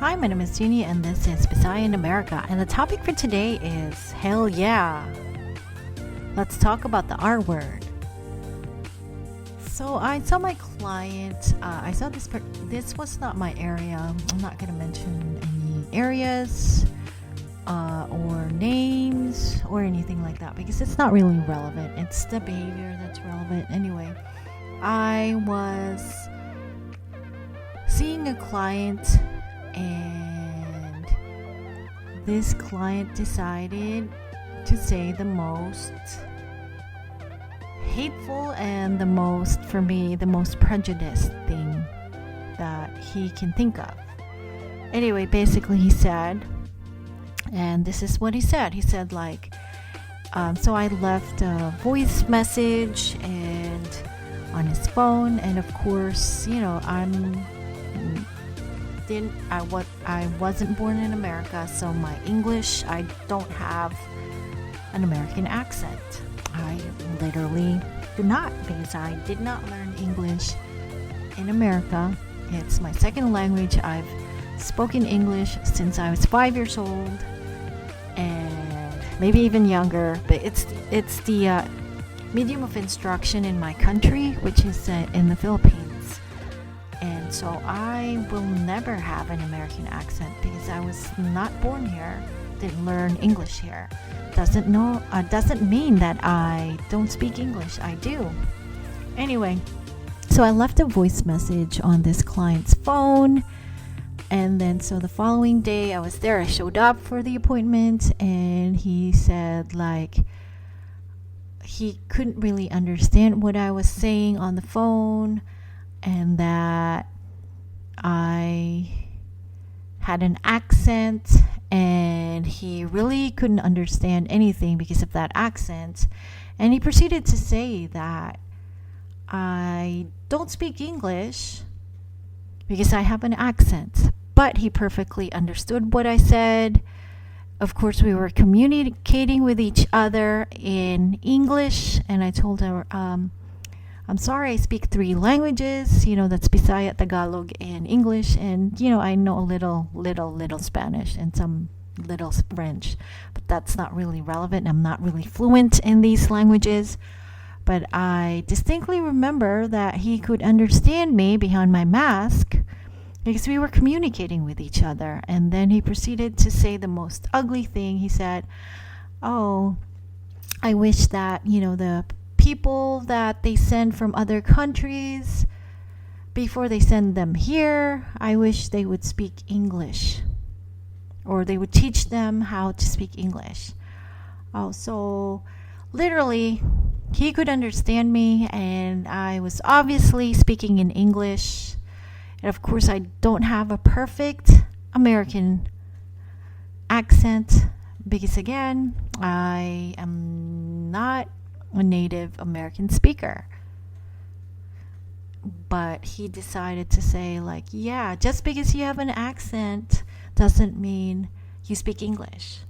Hi, my name is Jeannie, and this is Bisaya in America. And the topic for today is hell yeah. Let's talk about the R word. So I saw my client. I saw this. This was not my area. I'm not gonna mention any areas or names or anything like that because it's not really relevant. It's the behavior that's relevant. Anyway, I was seeing a client, and this client decided to say the most hateful and the most prejudiced thing that he can think of. Anyway, basically he said, and this is what he said. He said so I left a voice message and on his phone, and of course, I wasn't born in America, so my English, I don't have an American accent. I literally do not, because I did not learn English in America. It's my second language. I've spoken English since I was 5 years old, and maybe even younger. But it's the medium of instruction in my country, which is in the Philippines. And so I will never have an American accent because I was not born here, didn't learn English here. Doesn't mean that I don't speak English. I do. Anyway, so I left a voice message on this client's phone, and then so the following day I was there. I showed up for the appointment, and he said he couldn't really understand what I was saying on the phone, and that I had an accent, and he really couldn't understand anything because of that accent. And he proceeded to say that I don't speak English because I have an accent, but he perfectly understood what I said. Of course, we were communicating with each other in English, and I told her, I'm sorry, I speak 3 languages, that's Bisaya, Tagalog, and English, and, I know a little Spanish and some little French, but that's not really relevant. I'm not really fluent in these languages, but I distinctly remember that he could understand me behind my mask because we were communicating with each other. And then he proceeded to say the most ugly thing. He said, oh, I wish that, the people that they send from other countries, before they send them here, I wish they would speak English, or they would teach them how to speak English. Oh, so literally he could understand me, and I was obviously speaking in English. And of course, I don't have a perfect American accent because, again, I am not a native American speaker. But he decided to say, yeah, just because you have an accent doesn't mean you speak English.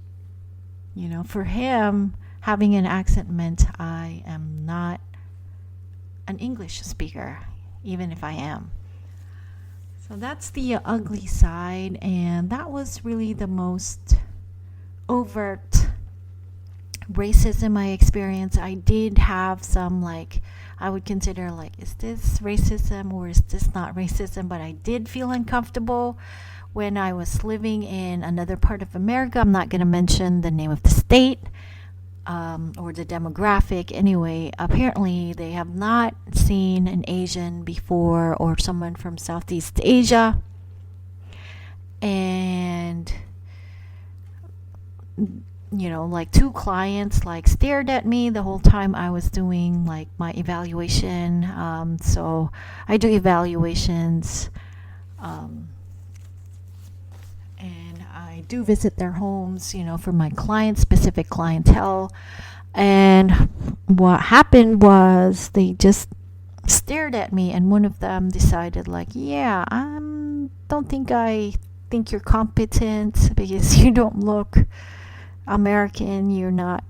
For him, having an accent meant I am not an English speaker, even if I am. So that's the ugly side, and that was really the most overt racism I experienced. I did have some I would consider is this racism or is this not racism, but I did feel uncomfortable when I was living in another part of America. I'm not going to mention the name of the state or the demographic. Anyway, apparently they have not seen an Asian before or someone from Southeast Asia, and 2 clients stared at me the whole time I was doing my evaluation. So I do evaluations, and I do visit their homes, for my specific clientele. And what happened was they just stared at me, and one of them decided yeah, I don't think you're competent because you don't look American, you're not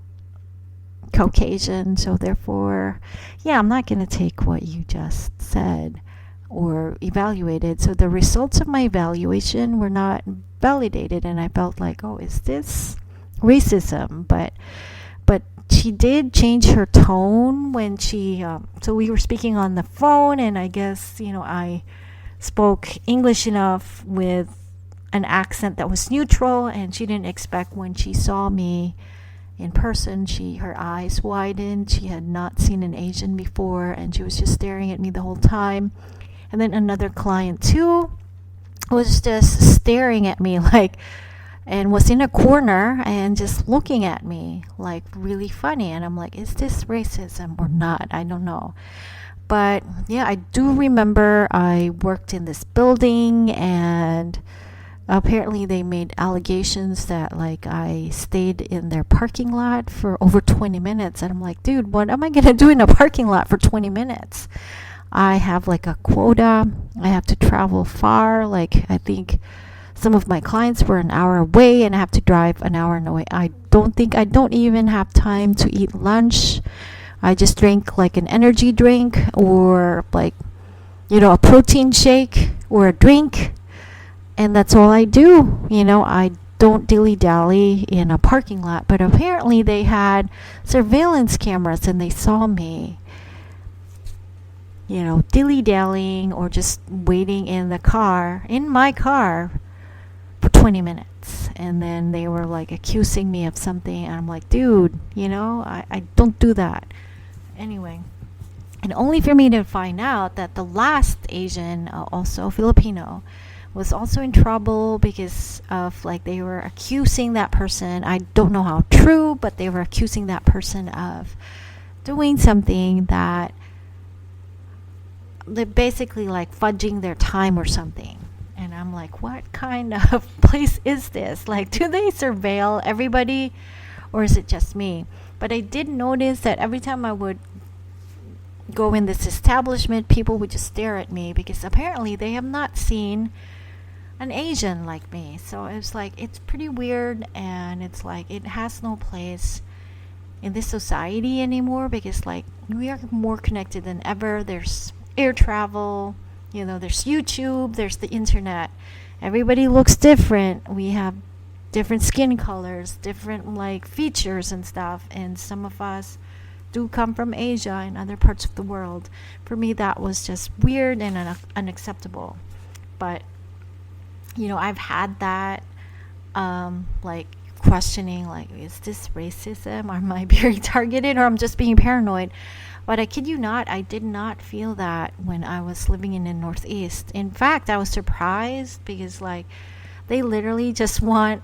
Caucasian, so therefore, yeah, I'm not going to take what you just said. or evaluated. So the results of my evaluation were not validated, and I felt like, oh, is this racism? But she did change her tone when she so we were speaking on the phone, and I guess, I spoke English enough with an accent that was neutral, and she didn't expect when she saw me in person, her eyes widened. She had not seen an Asian before, and she was just staring at me the whole time. And then another client too was just staring at me like, and was in a corner and just looking at me like really funny. And I'm like, is this racism or not? I don't know. But yeah, I do remember I worked in this building, and apparently they made allegations that like I stayed in their parking lot for over 20 minutes. And I'm like, dude, what am I going to do in a parking lot for 20 minutes? I have like a quota. I have to travel far. Like, I think some of my clients were an hour away, and I have to drive an hour away. I don't even have time to eat lunch. I just drink like an energy drink, or like, a protein shake or a drink. And that's all I do. I don't dilly-dally in a parking lot. But apparently they had surveillance cameras, and they saw me, dilly-dallying or just waiting in my car for 20 minutes. And then they were like accusing me of something. And I'm like, dude, I don't do that. Anyway. And only for me to find out that the last Asian, also Filipino, was also in trouble because of like they were accusing that person. I don't know how true, but they were accusing that person of doing something that they basically like fudging their time or something. And I'm like, what kind of place is this? Like, do they surveil everybody, or is it just me? But I did notice that every time I would go in this establishment, people would just stare at me because apparently they have not seen an Asian like me. So it's like, it's pretty weird, and it's like it has no place in this society anymore, because like we are more connected than ever. There's air travel, there's YouTube, there's the internet. Everybody looks different. We have different skin colors, different like features and stuff, and some of us do come from Asia and other parts of the world. For me, that was just weird and unacceptable. But I've had that like questioning, like, is this racism, or am I being targeted, or I'm just being paranoid? But I kid you not, I did not feel that when I was living in the Northeast. In fact, I was surprised because like they literally just want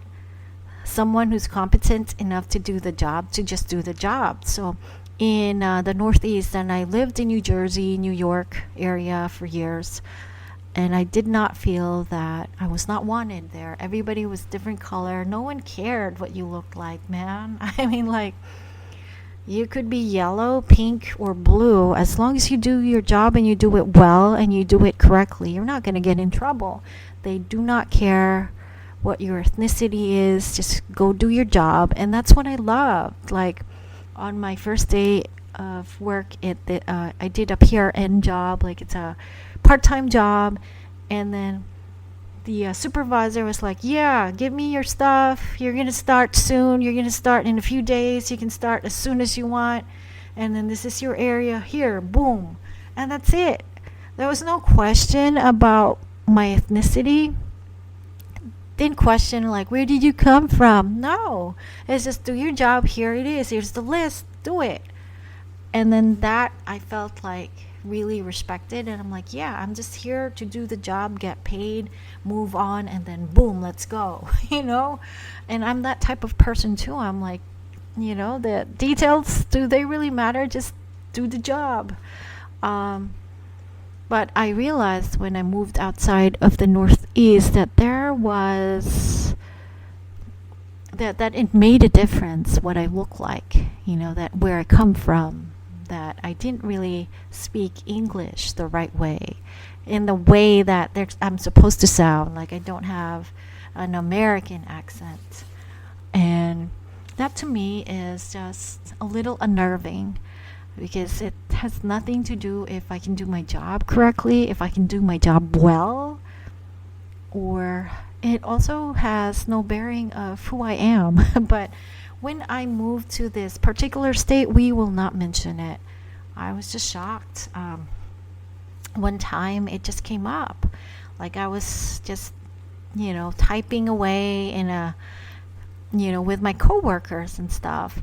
someone who's competent enough to do the job to just do the job. So in the Northeast, and I lived in New Jersey, New York area for years, and I did not feel that I was not wanted there. Everybody was different color. No one cared what you looked like, man. I mean, like, you could be yellow, pink, or blue. As long as you do your job and you do it well and you do it correctly, you're not going to get in trouble. They do not care what your ethnicity is. Just go do your job. And that's what I loved. Like, on my first day of work, I did a PRN job. Like, it's a part-time job. And then the supervisor was like, yeah, give me your stuff. You're going to start soon. You're going to start in a few days. You can start as soon as you want. And then this is your area. Here, boom. And that's it. There was no question about my ethnicity. Didn't question, like, where did you come from? No. It's just, do your job. Here it is. Here's the list. Do it. And then that, I felt like really respected, and I'm like, yeah, I'm just here to do the job, get paid, move on, and then boom, let's go. And I'm that type of person too. I'm like, the details, do they really matter? Just do the job. But I realized when I moved outside of the Northeast that there was that it made a difference what I look like, that where I come from, that I didn't really speak English the right way, in the way that I'm supposed to sound. Like, I don't have an American accent. And that to me is just a little unnerving. because it has nothing to do if I can do my job correctly, if I can do my job well, or it also has no bearing of who I am. But when I moved to this particular state, we will not mention it. I was just shocked. One time it just came up. Like I was just, typing away in with my coworkers and stuff.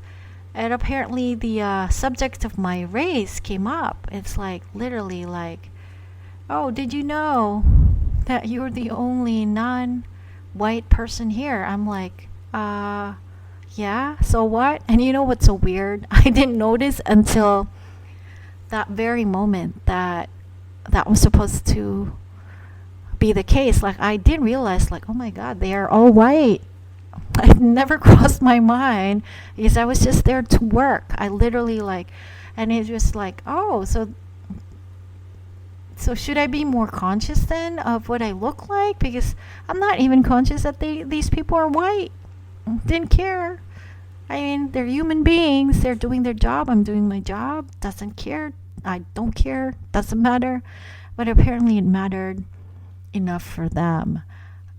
And apparently the subject of my race came up. It's like literally like, oh, did you know that you're the only non-white person here? I'm like, yeah, so what? And you know what's so weird? I didn't notice until that very moment that was supposed to be the case. Like I didn't realize, like, oh my God, they are all white. It never crossed my mind because I was just there to work. I literally and it was like, oh, so should I be more conscious then of what I look like? Because I'm not even conscious that these people are white. Didn't care. I mean, they're human beings. They're doing their job. I'm doing my job. Doesn't care. I don't care. Doesn't matter. But apparently it mattered enough for them.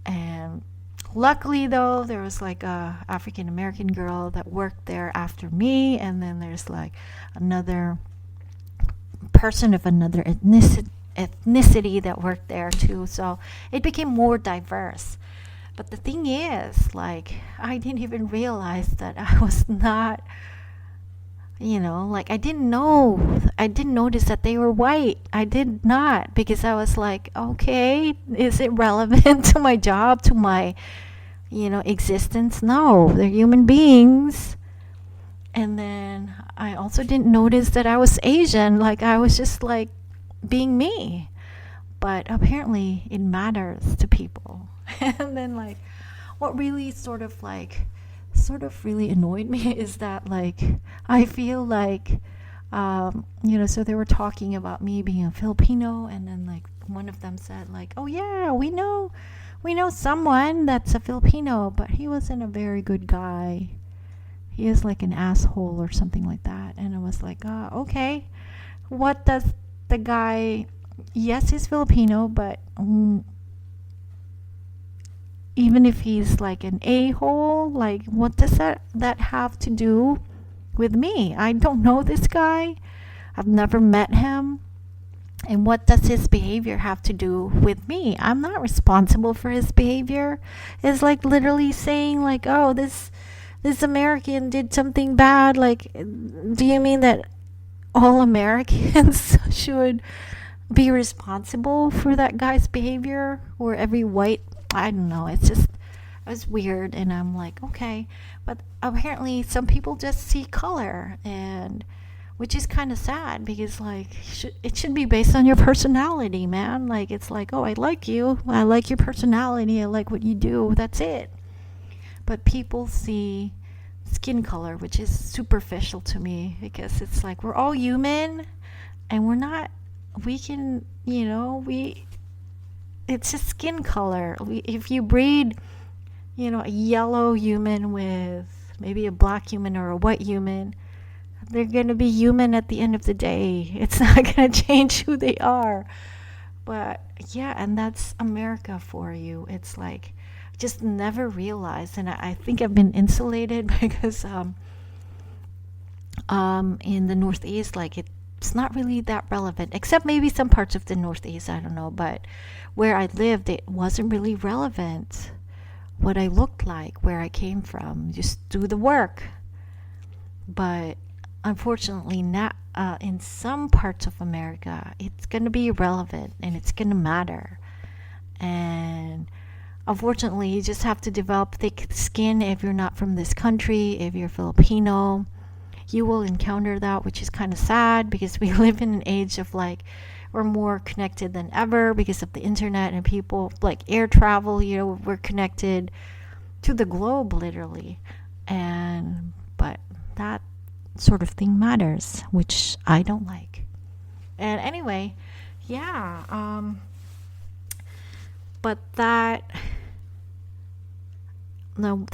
And luckily, though, there was like a African American girl that worked there after me, and then there's like another person of another ethnicity that worked there too. So it became more diverse. But the thing is, like, I didn't even realize that I was not, I didn't notice that they were white. I did not, because I was like, okay, is it relevant to my job, to my, existence? No, they're human beings. And then I also didn't notice that I was Asian. Like, I was just like being me. But apparently it matters to people. And then like what really sort of really annoyed me is that like I feel like so they were talking about me being a Filipino, and then like one of them said like, oh yeah, we know someone that's a Filipino, but he wasn't a very good guy. He is like an asshole or something like that. And I was like, okay, what does the guy, yes, he's Filipino, but even if he's like an a-hole, like what does that have to do with me? I don't know this guy. I've never met him. And what does his behavior have to do with me? I'm not responsible for his behavior. It's like literally saying like, oh, this American did something bad. Like, do you mean that all Americans should be responsible for that guy's behavior, or every white? I don't know. It was weird, and I'm like, okay. But apparently some people just see color, and which is kind of sad, because like it should be based on your personality, man. Like, it's like, oh, I like you, I like your personality, I like what you do, that's it. But people see skin color, which is superficial to me, because it's like we're all human, and it's just skin color. If you breed, a yellow human with maybe a black human or a white human, they're going to be human at the end of the day. It's not going to change who they are. But yeah, and that's America for you. It's like, just never realized, and I think I've been insulated because in the Northeast, like it's not really that relevant, except maybe some parts of the Northeast, I don't know, but where I lived, it wasn't really relevant what I looked like, where I came from. Just do the work. But unfortunately, not in some parts of America, it's going to be relevant and it's going to matter. And unfortunately, you just have to develop thick skin if you're not from this country. If you're Filipino, you will encounter that, which is kind of sad, because we live in an age of like, we're more connected than ever because of the internet and people, like air travel, we're connected to the globe literally. But that sort of thing matters, which I don't like. And anyway, yeah, but the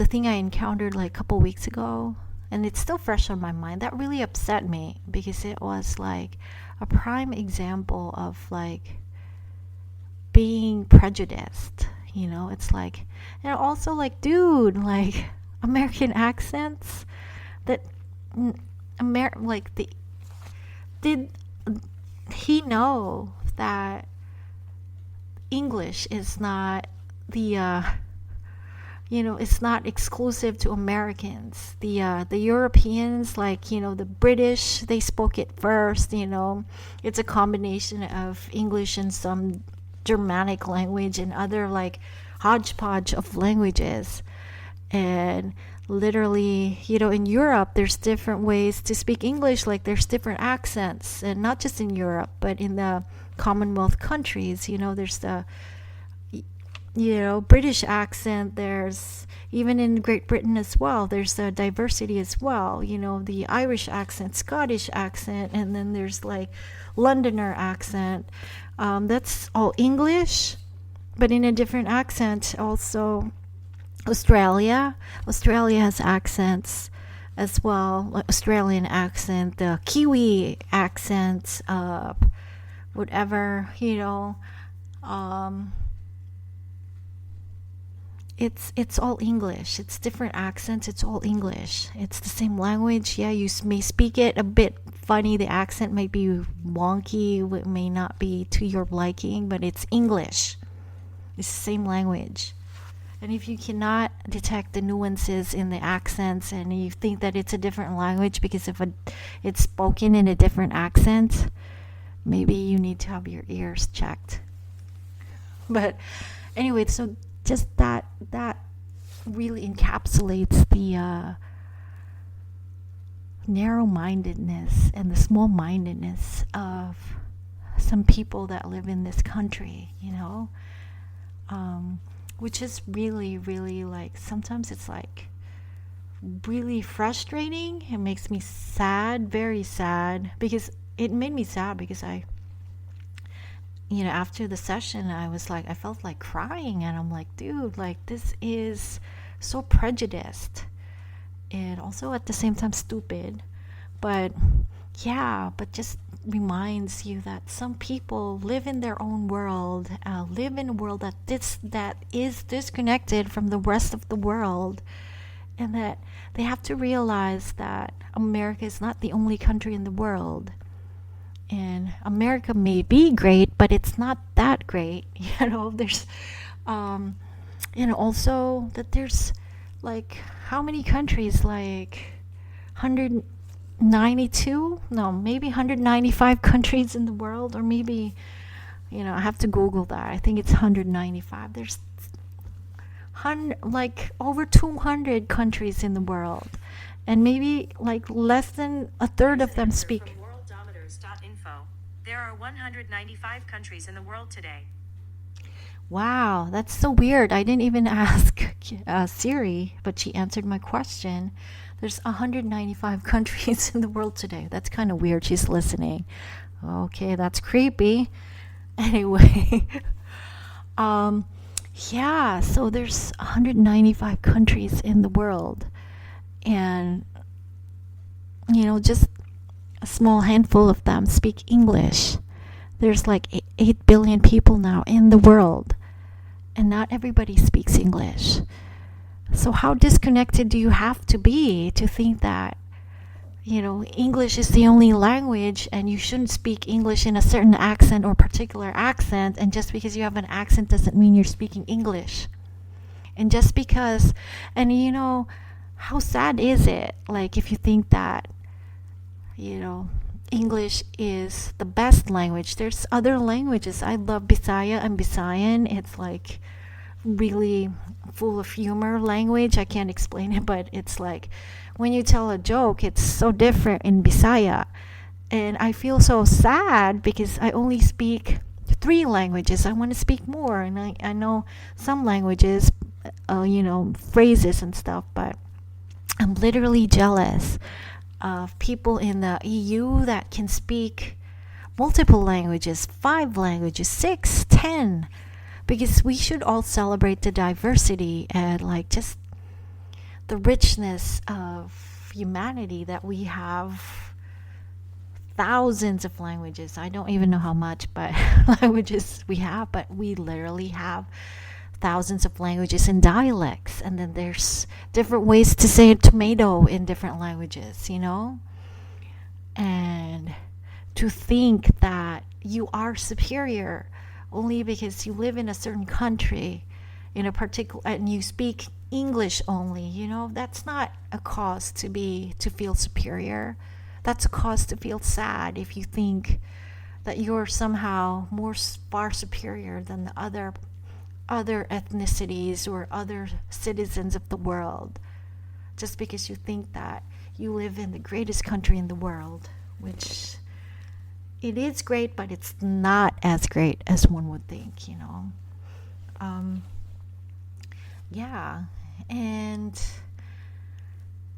thing I encountered like a couple weeks ago, and it's still fresh on my mind. That really upset me because it was like a prime example of like being prejudiced. It's like, and also like, dude, like American accents that like did he know that English is not the it's not exclusive to Americans. The Europeans, like the British, they spoke it first. It's a combination of English and some Germanic language and other like hodgepodge of languages. And literally, in Europe, there's different ways to speak English. Like there's different accents, and not just in Europe, but in the Commonwealth countries. There's the British accent. There's even in Great Britain as well. There's a diversity as well. The Irish accent, Scottish accent, and then there's like Londoner accent. That's all English, but in a different accent. Also, Australia has accents as well, like Australian accent, the Kiwi accent, whatever, it's all English. It's different accents. It's all English. It's the same language. Yeah, you may speak it a bit funny. The accent might be wonky. It may not be to your liking, but it's English. It's the same language. And if you cannot detect the nuances in the accents, and you think that it's a different language because it's spoken in a different accent, maybe you need to have your ears checked. But anyway, so just that really encapsulates the narrow-mindedness and the small-mindedness of some people that live in this country, which is really, really like, sometimes it's like really frustrating. It makes me sad, very sad, because it made me sad because after the session, I felt like crying, and I'm like, dude, like this is so prejudiced and also at the same time stupid. But just reminds you that some people live in their own world, live in a world that is disconnected from the rest of the world, and that they have to realize that America is not the only country in the world. And America may be great, but it's not that great. There's also that there's like how many countries, like 192, no, maybe 195 countries in the world, or maybe I have to Google that. I think it's 195. There's like over 200 countries in the world, and maybe like less than a third of them speak. There are 195 countries in the world today. Wow, that's so weird. I didn't even ask Siri, but she answered my question. There's 195 countries in the world today. That's kind of weird. She's listening. Okay, that's creepy. Anyway, so there's 195 countries in the world. And, just a small handful of them speak English. There's like 8 billion people now in the world, and not everybody speaks English. So how disconnected do you have to be to think that, English is the only language and you shouldn't speak English in a certain accent or particular accent, and just because you have an accent doesn't mean you're speaking English. And just because, and how sad is it, like if you think that, English is the best language. There's other languages. I love Bisaya and Bisayan. It's like really full of humor language. I can't explain it, but it's like when you tell a joke, it's so different in Bisaya. And I feel so sad because I only speak 3 languages. I want to speak more, and I know some languages, phrases and stuff, but I'm literally jealous of people in the EU that can speak multiple languages, 5 languages, 6, 10, because we should all celebrate the diversity and like just the richness of humanity that we have thousands of languages. I don't even know how much, but languages we have, but we literally have thousands of languages and dialects. And then there's different ways to say tomato in different languages, And to think that you are superior only because you live in a certain country in a particular and you speak English only, that's not a cause to feel superior. That's a cause to feel sad if you think that you're somehow far superior than the other ethnicities or other citizens of the world, just because you think that you live in the greatest country in the world, which it is great, but it's not as great as one would think, yeah. And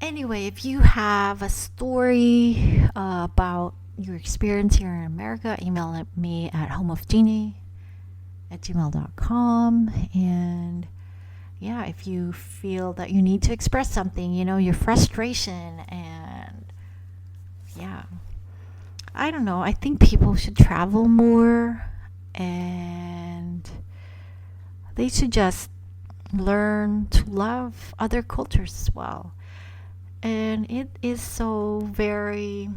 anyway, if you have a story about your experience here in America, email me at homeofgenie@gmail.com. And yeah, if you feel that you need to express something, your frustration, and yeah, I don't know, I think people should travel more, and they should just learn to love other cultures as well. And it is so very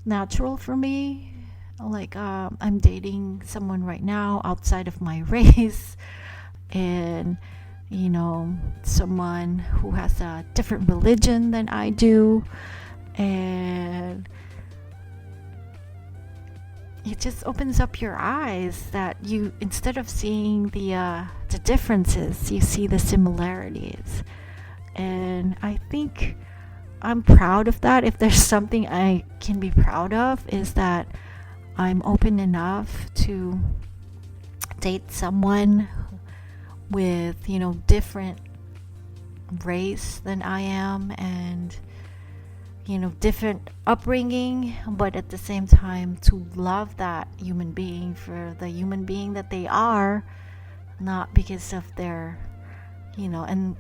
natural for me. Like, I'm dating someone right now outside of my race, and someone who has a different religion than I do, and it just opens up your eyes that you, instead of seeing the differences, you see the similarities. And I think I'm proud of that. If there's something I can be proud of, is that I'm open enough to date someone with, different race than I am, and different upbringing, but at the same time to love that human being for the human being that they are, not because of their and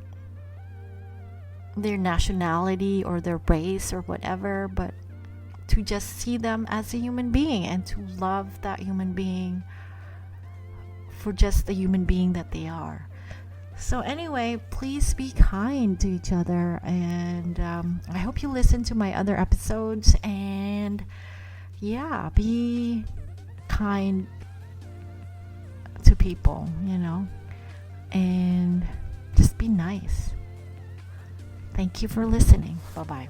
their nationality or their race or whatever, but to just see them as a human being and to love that human being for just the human being that they are. So anyway, please be kind to each other, and I hope you listen to my other episodes, and yeah, be kind to people, and just be nice. Thank you for listening. Bye-bye.